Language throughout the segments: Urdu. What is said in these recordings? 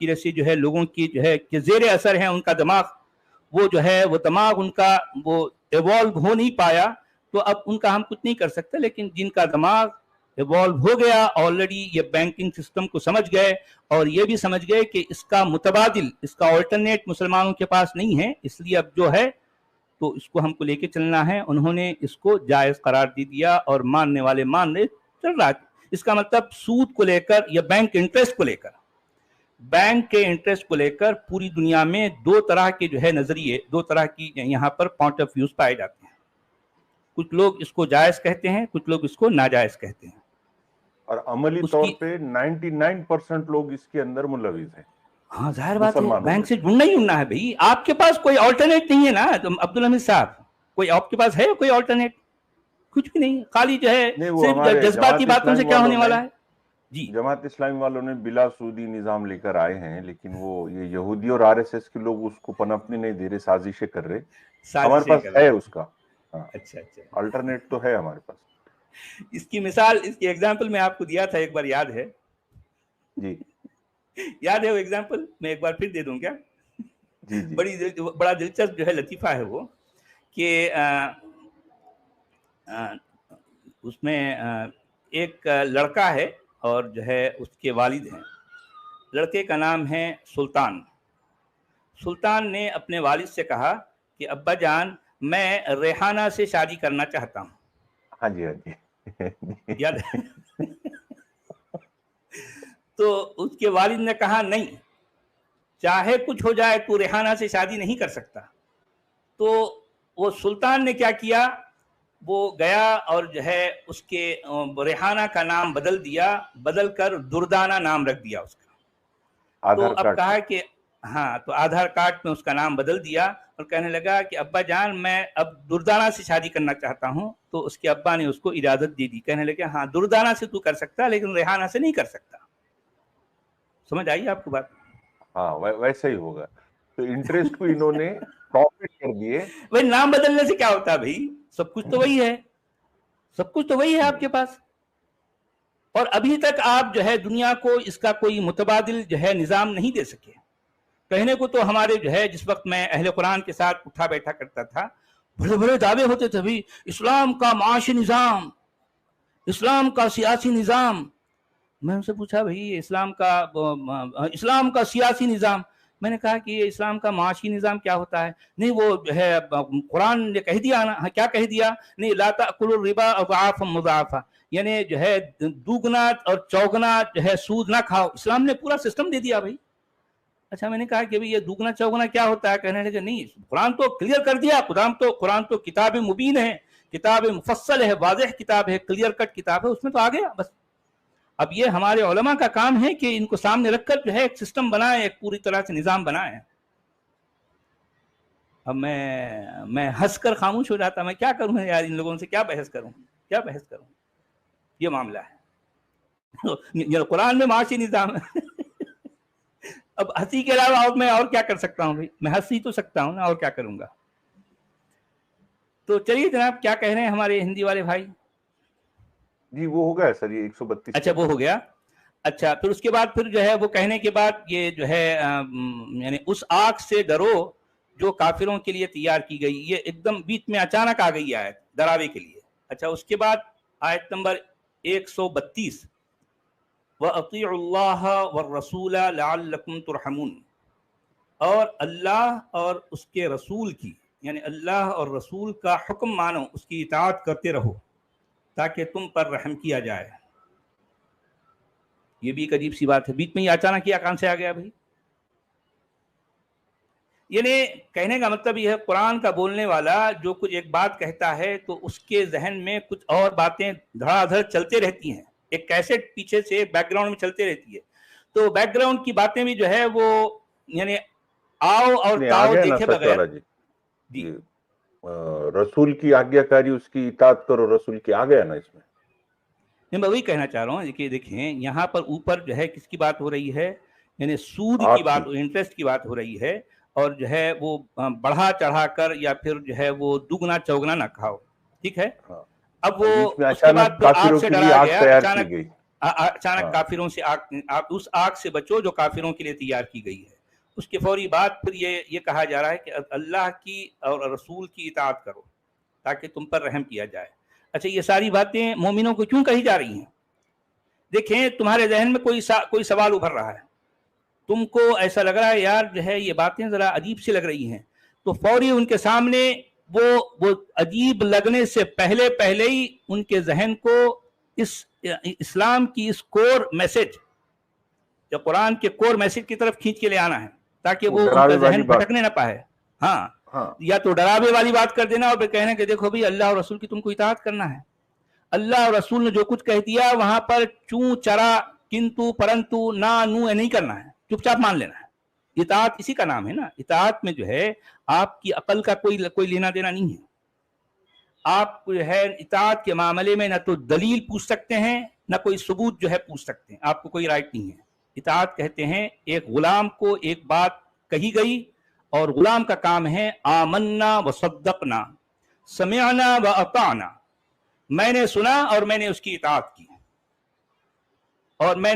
کی وجہ سے جو ہے لوگوں کی جو ہے کہ زیر اثر ہیں ان کا دماغ، وہ جو ہے وہ دماغ ان کا وہ ایوالو ہو نہیں پایا، تو اب ان کا ہم کچھ نہیں کر سکتے. لیکن جن کا دماغ ایوالو ہو گیا آلریڈی، یہ بینکنگ سسٹم کو سمجھ گئے اور یہ بھی سمجھ گئے کہ اس کا متبادل، اس کا آلٹرنیٹ مسلمانوں کے پاس نہیں ہے، اس لیے اب جو ہے تو اس کو ہم کو لے کے چلنا ہے. انہوں نے اس کو جائز قرار دے دیا اور ماننے والے مان رہے، چل رہا. اس کا مطلب سود کو لے کر یا بینک انٹرسٹ کو لے کر، بینک کے انٹرسٹ کو لے کر پوری دنیا میں دو طرح کے جو ہے نظریے، دو طرح کی یہاں پر پوائنٹ آف ویوز پائے جاتے ہیں. کچھ لوگ اس کو جائز کہتے ہیں، کچھ لوگ اس کو ناجائز کہتے ہیں. اور عملی طور پہ 99% لوگ اس کے اندر ملوث ہیں. ہاں ظاہر بات ہے، بینک سے جڑنا ہی جڑنا ہے بھائی. آپ کے پاس کوئی آلٹرنیٹ نہیں ہے نا عبدالحمید صاحب، کوئی آپ کے پاس ہے کوئی آلٹرنیٹ؟ کچھ بھی نہیں، خالی جو ہے صرف جذباتی باتوں سے کیا ہونے والا ہے. جی جماعت اسلامی والوں نے بلا سودی نظام لے کر آئے ہیں، لیکن وہ یہ یہودی اور RSS کے لوگ اس کو پنپنے نہیں دے رہے، سازشیں کر رہے. ہمارے پاس ہے اس کا. اچھا آلٹرنیٹ تو ہے ہمارے پاس. اس کی مثال، اس کی ایگزامپل میں آپ کو دیا تھا ایک بار، یاد ہے؟ جی یاد ہے وہ ایگزامپل؟ میں ایک بار پھر دے دوں کیا؟ جی بڑا دلچسپ جو ہے لطیفہ ہے وہ، کہ اس میں ایک لڑکا ہے اور جو ہے اس کے والد ہیں. لڑکے کا نام ہے سلطان. سلطان نے اپنے والد سے کہا کہ ابا جان میں ریحانہ سے شادی کرنا چاہتا ہوں. ہاں جی یاد ہے؟ تو اس کے والد نے کہا نہیں، چاہے کچھ ہو جائے تو ریحانہ سے شادی نہیں کر سکتا. تو وہ سلطان نے کیا کیا، وہ گیا اور جو ہے اس کے ریحانہ کا نام بدل دیا، بدل کر دردانہ نام رکھ دیا اس کا. تو اب کہا کہ ہاں، تو آدھار کارڈ میں اس کا نام بدل دیا اور کہنے لگا کہ ابا جان میں اب دردانہ سے شادی کرنا چاہتا ہوں. تو اس کے ابا نے اس کو اجازت دے دی، کہنے لگے ہاں دردانہ سے تو کر سکتا لیکن ریحانہ سے نہیں کر سکتا. سمجھ آئی آپ کو بات؟ ہاں ویسا ہی ہوگا. تو انٹرسٹ کو انہوں نے پروفٹ کر دیے. بھائی نام بدلنے سے کیا ہوتا ہے بھائی؟ سب کچھ تو وہی ہے، سب کچھ تو وہی ہے آپ کے پاس. اور ابھی تک آپ جو ہے دنیا کو اس کا کوئی متبادل جو ہے نظام نہیں دے سکے. کہنے کو تو ہمارے جو ہے جس وقت میں اہل قرآن کے ساتھ اٹھا بیٹھا کرتا تھا، بڑے بڑے دعوے ہوتے تھے بھائی اسلام کا معاشی نظام، اسلام کا سیاسی نظام. میں ان سے پوچھا بھائی اسلام کا سیاسی نظام، میں نے کہا کہ یہ اسلام کا معاشی نظام کیا ہوتا ہے؟ نہیں وہ جو ہے قرآن نے کہہ دیا نا. کیا کہہ دیا؟ نہیں لا تأکلوا الربا اضعافا مضاعفا، یعنی جو ہے دوگنا اور چوگنا جو ہے سود نہ کھاؤ. اسلام نے پورا سسٹم دے دیا بھائی. اچھا میں نے کہا کہ یہ دوگنا چوگنا کیا ہوتا ہے؟ کہنے لگے نہیں قرآن تو کلیئر کر دیا. قرآن تو کتاب مبین ہے، کتاب مفصل ہے، واضح کتاب ہے، کلیئر کٹ کتاب ہے، اس میں تو آ گیا بس. اب یہ ہمارے علماء کا کام ہے کہ ان کو سامنے رکھ کر جو ہے ایک سسٹم بنائے، ایک پوری طرح سے نظام بنائے. اب میں ہنس کر خاموش ہو جاتا. میں کیا کروں یار، ان لوگوں سے کیا بحث کروں، کیا بحث کروں؟ یہ معاملہ ہے. قرآن میں معاشی نظام ہے. اب ہنسی کے علاوہ اور میں اور کیا کر سکتا ہوں بھائی؟ میں ہنس ہی تو سکتا ہوں نا، اور کیا کروں گا؟ تو چلیے جناب کیا کہہ رہے ہیں ہمارے ہندی والے بھائی؟ جی وہ ہو گیا سر، یہ 132. اچھا وہ ہو گیا. اچھا پھر اس کے بعد پھر جو ہے وہ کہنے کے بعد یہ جو ہے یعنی اس آگ سے ڈرو جو کافروں کے لیے تیار کی گئی، یہ ایک دم بیچ میں اچانک آ گئی آیت ڈراوے کے لیے. اچھا اس کے بعد آیت نمبر 132 وَأَطِيعُوا اللَّهَ وَالرَّسُولَ لَعَلَّكُمْ تُرْحَمُونَ، اور اللہ اور اس کے رسول کی، یعنی اللہ اور رسول کا حکم مانو، اس کی اطاعت کرتے رہو تاکہ تم پر رحم کیا جائے. یہ بھی ایک عجیب سی بات ہے، بیچ میں یہ اچانک کیا کہاں سے آ گیا بھائی؟ یعنی کہنے کا مطلب یہ ہے قرآن کا بولنے والا جو کچھ ایک بات کہتا ہے تو اس کے ذہن میں کچھ اور باتیں دھڑا دھڑ چلتے رہتی ہیں. ایک کیسٹ پیچھے سے بیک گراؤنڈ میں چلتے رہتی ہے، تو بیک گراؤنڈ کی باتیں بھی جو ہے وہ یعنی آؤ اور تاؤ دیکھے بغیر. جی رسول کی آگیا کاری، اس کی اطاعت کرو، رسول کی آ گیا نا اس میں. میں وہی کہنا چاہ رہا ہوں کہ دیکھیں یہاں پر اوپر جو ہے کس کی بات ہو رہی ہے، یعنی سود کی بات، انٹرسٹ کی بات ہو رہی ہے، اور جو ہے وہ بڑھا چڑھا کر یا پھر جو ہے وہ دگنا چوگنا نہ کھاؤ. ٹھیک ہے. اب وہ اس کے بعد پھر آگ سے ڈرایا گیا اچانک. اچانک کافروں سے آپ اس آگ سے بچو جو کافروں کے لیے تیار کی گئی ہے. اس کے فوری بعد پھر یہ کہا جا رہا ہے کہ اللہ کی اور رسول کی اطاعت کرو تاکہ تم پر رحم کیا جائے. اچھا یہ ساری باتیں مومنوں کو کیوں کہی جا رہی ہیں؟ دیکھیں تمہارے ذہن میں کوئی سوال ابھر رہا ہے, تم کو ایسا لگ رہا ہے یار جو ہے یہ باتیں ذرا عجیب سی لگ رہی ہیں, تو فوری ان کے سامنے وہ عجیب لگنے سے پہلے ہی ان کے ذہن کو اسلام کی اس کور میسج یا قرآن کے کور میسج کی طرف کھینچ کے لے آنا ہے تاکہ وہ ان کا ذہن بھٹکنے نہ پائے. ہاں یا تو ڈراوے والی بات کر دینا اور پھر کہنا کہ دیکھو بھائی اللہ اور رسول کی تم کو اطاعت کرنا ہے, اللہ اور رسول نے جو کچھ کہہ دیا وہاں پر چوں چرا کنتو پرنتو نہ نو نہیں کرنا ہے, چپ چاپ مان لینا ہے. اطاعت اسی کا نام ہے نا. اطاعت میں جو ہے آپ کی عقل کا کوئی لینا دینا نہیں ہے. آپ جو ہے اطاعت کے معاملے میں نہ تو دلیل پوچھ سکتے ہیں نہ کوئی ثبوت جو ہے پوچھ سکتے ہیں, آپ کو کوئی رائٹ نہیں ہے. اطاعت کہتے ہیں ایک غلام کو ایک بات کہی گئی اور غلام کا کام ہے آمنا و صدقنا, سمعنا و اطعنا, میں نے سنا اور میں نے اس کی اطاعت کی, اور میں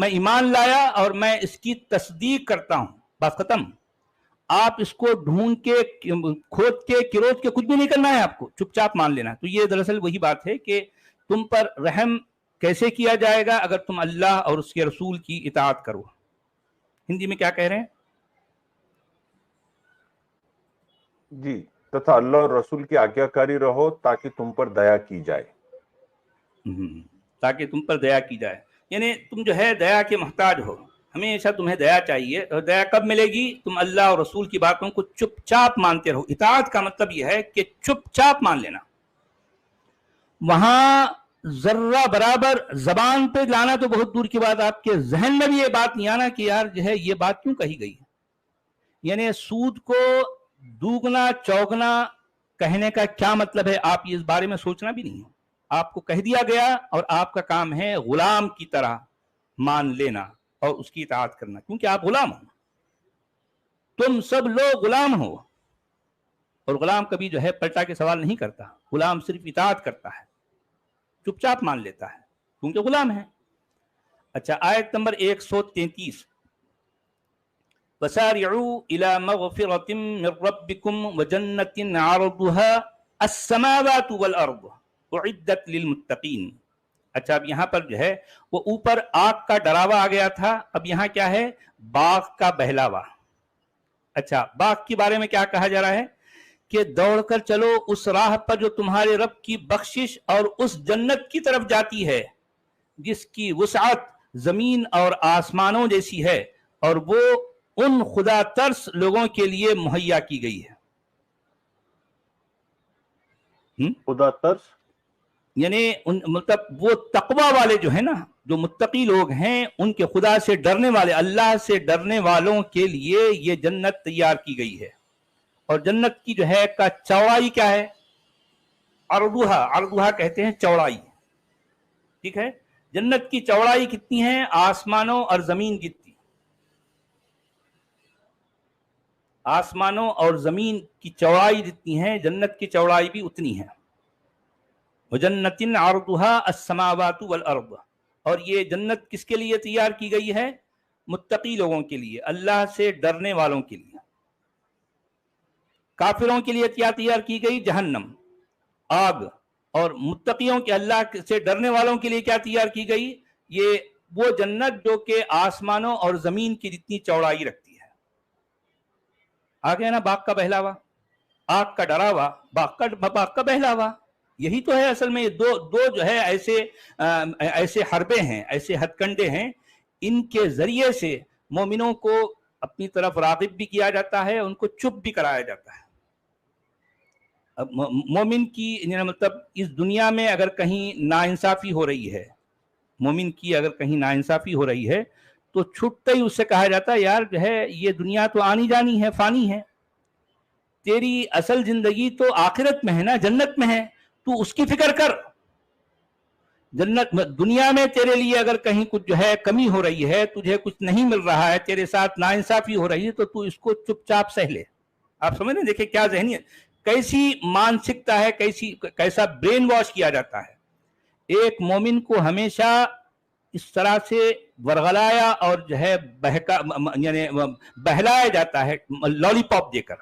ایمان لایا اور میں اس کی تصدیق کرتا ہوں, بات ختم. آپ اس کو ڈھونڈ کے کھود کے کروت کے کچھ بھی نہیں کرنا ہے, آپ کو چپ چاپ مان لینا. تو یہ دراصل وہی بات ہے کہ تم پر رحم کیسے کیا جائے گا اگر تم اللہ اور اس کے رسول کی اطاعت کرو. ہندی میں کیا کہہ رہے ہیں جی؟ تتھا اللہ اور رسول کی آگیا کاری رہو تاکہ تم پر دیا کی جائے. تاکہ تم پر دیا کی جائے, یعنی تم جو ہے دیا کے محتاج ہو, ہمیشہ تمہیں دیا چاہیے. اور دیا کب ملے گی؟ تم اللہ اور رسول کی باتوں کو چپ چاپ مانتے رہو. اطاعت کا مطلب یہ ہے کہ چپ چاپ مان لینا. وہاں ذرہ برابر زبان پہ لانا تو بہت دور کی بات, آپ کے ذہن میں بھی یہ بات نہیں آنا کہ یار جو ہے یہ بات کیوں کہی گئی ہے. یعنی سود کو دوگنا چوگنا کہنے کا کیا مطلب ہے, آپ اس بارے میں سوچنا بھی نہیں ہے. آپ کو کہہ دیا گیا اور آپ کا کام ہے غلام کی طرح مان لینا اور اس کی اطاعت کرنا, کیونکہ آپ غلام ہو. تم سب لوگ غلام ہو, اور غلام کبھی جو ہے پلٹا کے سوال نہیں کرتا. غلام صرف اطاعت کرتا ہے, چپ چاپ مان لیتا ہے کیونکہ غلام ہے. اچھا آیت نمبر 133, وَسَارِعُوا إِلَى مَغْفِرَةٍ مِّن رَّبِّكُمْ وَجَنَّةٍ عَرْضُهَا السَّمَاوَاتُ وَالْأَرْضُ اُعِدَّتْ لِلْمُتَّقِينَ. اچھا اب یہاں پر جو ہے وہ اوپر آگ کا ڈراوا آ گیا تھا, اب یہاں کیا ہے؟ باغ کا بہلاوا. اچھا باغ کے بارے میں کیا کہا جا رہا ہے کہ دوڑ کر چلو اس راہ پر جو تمہارے رب کی بخشش اور اس جنت کی طرف جاتی ہے جس کی وسعت زمین اور آسمانوں جیسی ہے, اور وہ ان خدا ترس لوگوں کے لیے مہیا کی گئی ہے. خدا ترس یعنی مطلب وہ تقوی والے جو ہیں نا, جو متقی لوگ ہیں, ان کے خدا سے ڈرنے والے, اللہ سے ڈرنے والوں کے لیے یہ جنت تیار کی گئی ہے. اور جنت کی جو ہے کا چوڑائی کیا ہے؟ عرضھا کہتے ہیں چوڑائی, ٹھیک ہے. جنت کی چوڑائی کتنی ہے؟ آسمانوں اور زمین جتنی. آسمانوں اور زمین کی چوڑائی جتنی ہے جنت کی چوڑائی بھی اتنی ہے. وَجَنَّةٍ عَرْضُهَا السَّمَاوَاتُ وَالْأَرْضُ. اور یہ جنت کس کے لیے تیار کی گئی ہے؟ متقی لوگوں کے لیے, اللہ سے ڈرنے والوں کے لیے. کافروں کے لیے کیا تیار کی گئی؟ جہنم, آگ. اور متقیوں کے, اللہ سے ڈرنے والوں کے لیے کیا تیار کی گئی؟ یہ وہ جنت جو کہ آسمانوں اور زمین کی جتنی چوڑائی رکھتی ہے. آگے نا باغ کا بہلاوا, آگ کا ڈراوا, باغ کا بہلاوا. یہی تو ہے اصل میں. دو جو ہے ایسے حربے ہیں, ایسے ہتھ کنڈے ہیں, ان کے ذریعے سے مومنوں کو اپنی طرف راغب بھی کیا جاتا ہے, ان کو چپ بھی کرایا جاتا ہے. مومن کی مطلب اس دنیا میں اگر کہیں ناانصافی ہو رہی ہے, مومن کی اگر کہیں ناانصافی ہو رہی ہے تو چھٹتے ہی اس سے کہا جاتا ہے یار جو ہے یہ دنیا تو آنی جانی ہے, فانی ہے, تیری اصل زندگی تو آخرت میں ہے نا, جنت میں ہے, تو اس کی فکر کر. جنت دنیا میں تیرے لیے اگر کہیں کچھ جو ہے کمی ہو رہی ہے, تجھے کچھ نہیں مل رہا ہے, تیرے ساتھ ناانصافی ہو رہی ہے, تو اس کو چپ چاپ سہ لے. آپ سمجھ رہے ہیں؟ دیکھیں کیا ذہنیت, کیسی مانسکتا ہے, کیسا برین واش کیا جاتا ہے. ایک مومن کو ہمیشہ اس طرح سے ورغلایا اور جو ہے یعنی بہلایا جاتا ہے لالی پاپ دے کر.